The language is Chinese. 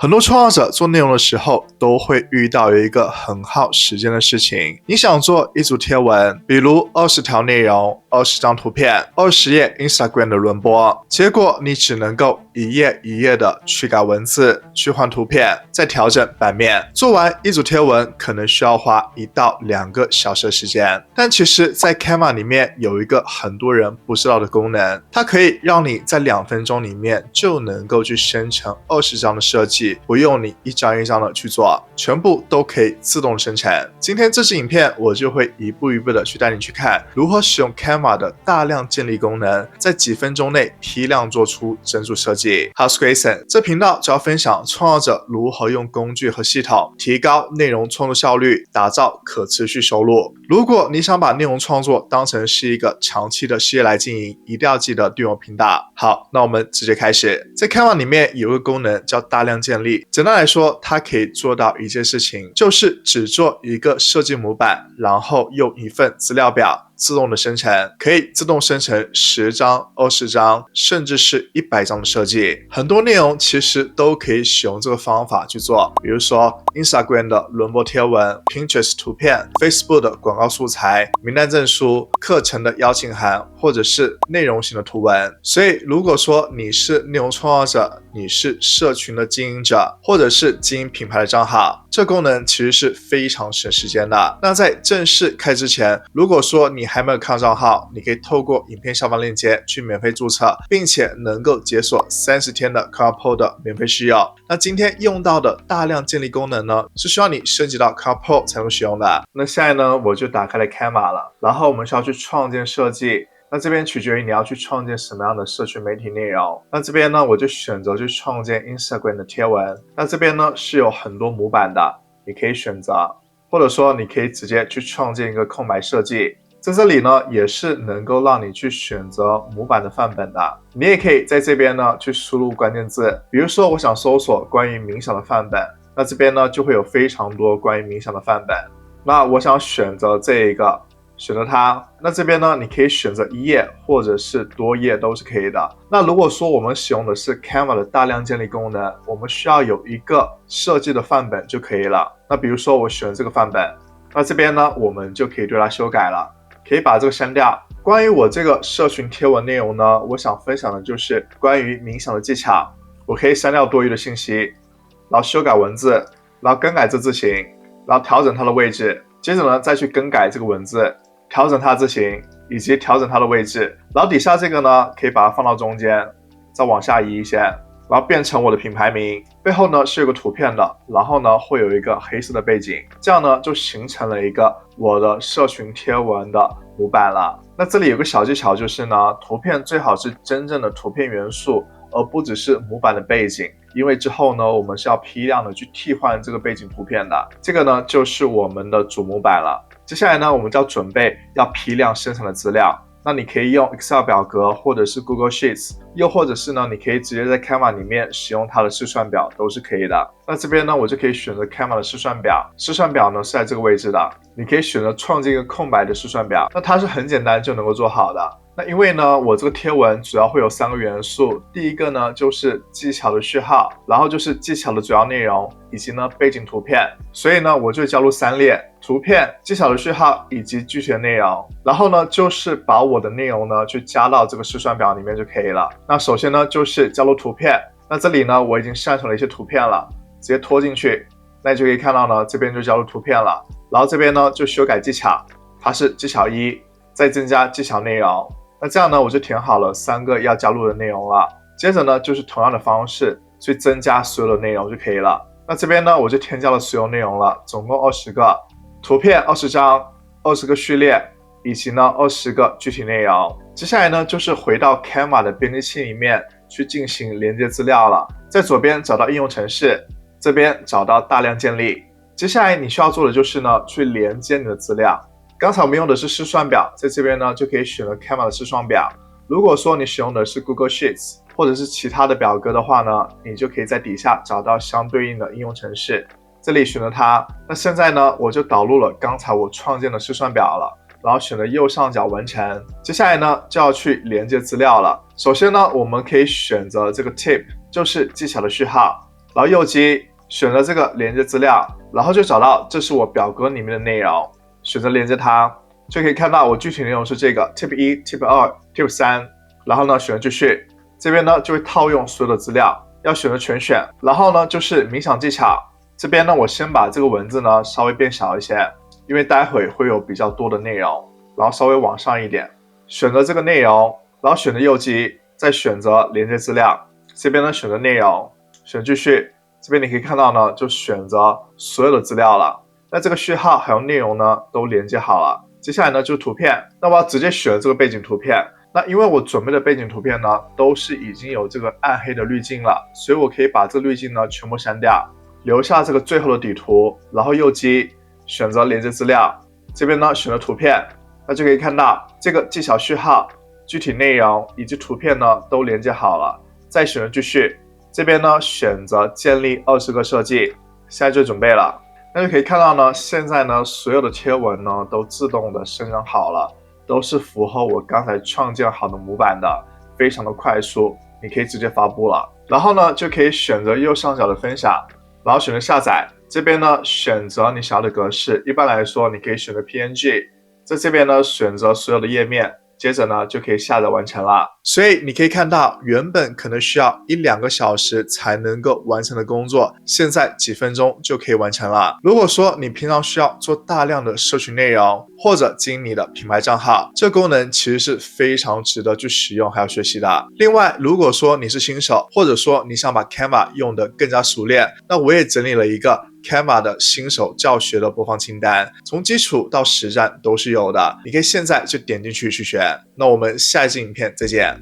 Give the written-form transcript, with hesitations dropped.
很多创作者做内容的时候都会遇到一个很耗时间的事情。你想做一组贴文，比如20条内容、20张图片、20页 Instagram 的轮播，结果你只能够一页一页的去改文字、去换图片、再调整版面。做完一组贴文可能需要花1到2个小时的时间。但其实在 Canva 里面有一个很多人不知道的功能，它可以让你在2分钟里面就能够去生成20张的设计，不用你一张一张的去做，全部都可以自动生成。今天这支影片我就会一步一步的去带你去看如何使用 Canva 的大量建立功能，在几分钟内批量做出整组设计。我是 Grayson， 这频道主要分享创作者如何用工具和系统提高内容创作效率，打造可持续收入。如果你想把内容创作当成是一个长期的事业来经营，一定要记得订阅我频道。好，那我们直接开始。在 Canva 里面有一个功能叫大量建立，简单来说，它可以做到一件事情，就是只做一个设计模板，然后用一份资料表自动的生成，可以自动生成10张、20张，甚至是100张的设计。很多内容其实都可以使用这个方法去做，比如说 Instagram 的轮播贴文、Pinterest 图片、Facebook 的广告素材、名单证书、课程的邀请函，或者是内容型的图文。所以如果说你是内容创作者，你是社群的经营者，或者是经营品牌的账号，这功能其实是非常省时间的。那在正式开之前，如果说你还没有看账号，你可以透过影片下方链接去免费注册，并且能够解锁30天的 Canva Pro 的免费试用。那今天用到的大量建立功能呢，是需要你升级到 Canva Pro 才能使用的。那现在呢，我就打开了 Canva 了，然后我们需要去创建设计。那这边取决于你要去创建什么样的社群媒体内容。那这边呢，我就选择去创建 Instagram 的贴文。那这边呢是有很多模板的，你可以选择，或者说你可以直接去创建一个空白设计。在这里呢，也是能够让你去选择模板的范本的。你也可以在这边呢去输入关键字，比如说我想搜索关于冥想的范本，那这边呢就会有非常多关于冥想的范本。那我想选择这一个。选择它，那这边呢，你可以选择1页或者是多页都是可以的。那如果说我们使用的是 Canva 的大量建立功能，我们需要有一个设计的范本就可以了。那比如说我选这个范本，那这边呢，我们就可以对它修改了，可以把这个删掉。关于我这个社群贴文内容呢，我想分享的就是关于冥想的技巧，我可以删掉多余的信息，然后修改文字，然后更改这字形，然后调整它的位置，接着呢再去更改这个文字。调整它的字形以及调整它的位置，然后底下这个呢可以把它放到中间，再往下移一些，然后变成我的品牌名，背后呢是有个图片的，然后呢会有一个黑色的背景，这样呢就形成了一个我的社群贴文的模板了。那这里有个小技巧就是呢，图片最好是真正的图片元素，而不只是模板的背景，因为之后呢我们是要批量的去替换这个背景图片的。这个呢就是我们的主模板了。接下来呢，我们就要准备要批量生成的资料。那你可以用 Excel 表格或者是 Google Sheets， 又或者是呢，你可以直接在 Canva 里面使用它的试算表，都是可以的。那这边呢，我就可以选择 Canva 的试算表，试算表呢是在这个位置的。你可以选择创建一个空白的试算表，那它是很简单就能够做好的。那因为呢，我这个贴文主要会有3个元素，第一个呢就是技巧的序号，然后就是技巧的主要内容，以及呢背景图片，所以呢我就加入3列：图片、技巧的序号以及具体的内容。然后呢就是把我的内容呢去加到这个试算表里面就可以了。那首先呢就是加入图片，那这里呢我已经上传了一些图片了，直接拖进去，那你就可以看到呢这边就加入图片了，然后这边呢就修改技巧，它是技巧1，再增加技巧内容。那这样呢我就填好了3个要加入的内容了，接着呢就是同样的方式去增加所有的内容就可以了。那这边呢我就添加了所有内容了，总共20个图片20张，20个序列，以及呢20个具体内容。接下来呢就是回到 Canva 的编辑器里面去进行连接资料了，在左边找到应用程式，这边找到大量建立。接下来你需要做的就是呢去连接你的资料。刚才我们用的是试算表，在这边呢就可以选择 Canva 的试算表。如果说你使用的是 Google Sheets 或者是其他的表格的话呢，你就可以在底下找到相对应的应用程式，这里选择它。那现在呢我就导入了刚才我创建的试算表了，然后选择右上角完成。接下来呢就要去连接资料了。首先呢我们可以选择这个 tip， 就是技巧的序号，然后右击选择这个连接资料，然后就找到这是我表格里面的内容，选择连接它，就可以看到我具体内容是这个 Tip 1、Tip 2、Tip 3，然后呢选择继续，这边呢就会套用所有的资料，要选择全选，然后呢就是冥想技巧，这边呢我先把这个文字呢稍微变小一些，因为待会会有比较多的内容，然后稍微往上一点，选择这个内容，然后选择右击，再选择连接资料，这边呢选择内容，选继续，这边你可以看到呢就选择所有的资料了，那这个序号还有内容呢都连接好了，接下来呢就是图片，那我要直接选这个背景图片，那因为我准备的背景图片呢都是已经有这个暗黑的滤镜了，所以我可以把这个滤镜呢全部删掉，留下这个最后的底图，然后右击选择连接资料，这边呢选择图片，那就可以看到这个技巧序号、具体内容以及图片呢都连接好了，再选择继续，这边呢选择建立20个设计，现在就准备了，那就可以看到呢，现在呢所有的贴文呢都自动的生成好了，都是符合我刚才创建好的模板的，非常的快速，你可以直接发布了。然后呢就可以选择右上角的分享，然后选择下载，这边呢选择你想要的格式，一般来说你可以选择 PNG， 在这边呢选择所有的页面，接着呢就可以下载完成了。所以你可以看到原本可能需要1-2个小时才能够完成的工作，现在几分钟就可以完成了。如果说你平常需要做大量的社群内容，或者经营你的品牌账号，这功能其实是非常值得去使用还有学习的。另外，如果说你是新手，或者说你想把 Canva 用得更加熟练，那我也整理了一个Canva 的新手教学的播放清单，从基础到实战都是有的，你可以现在就点进去学。那我们下一支影片再见。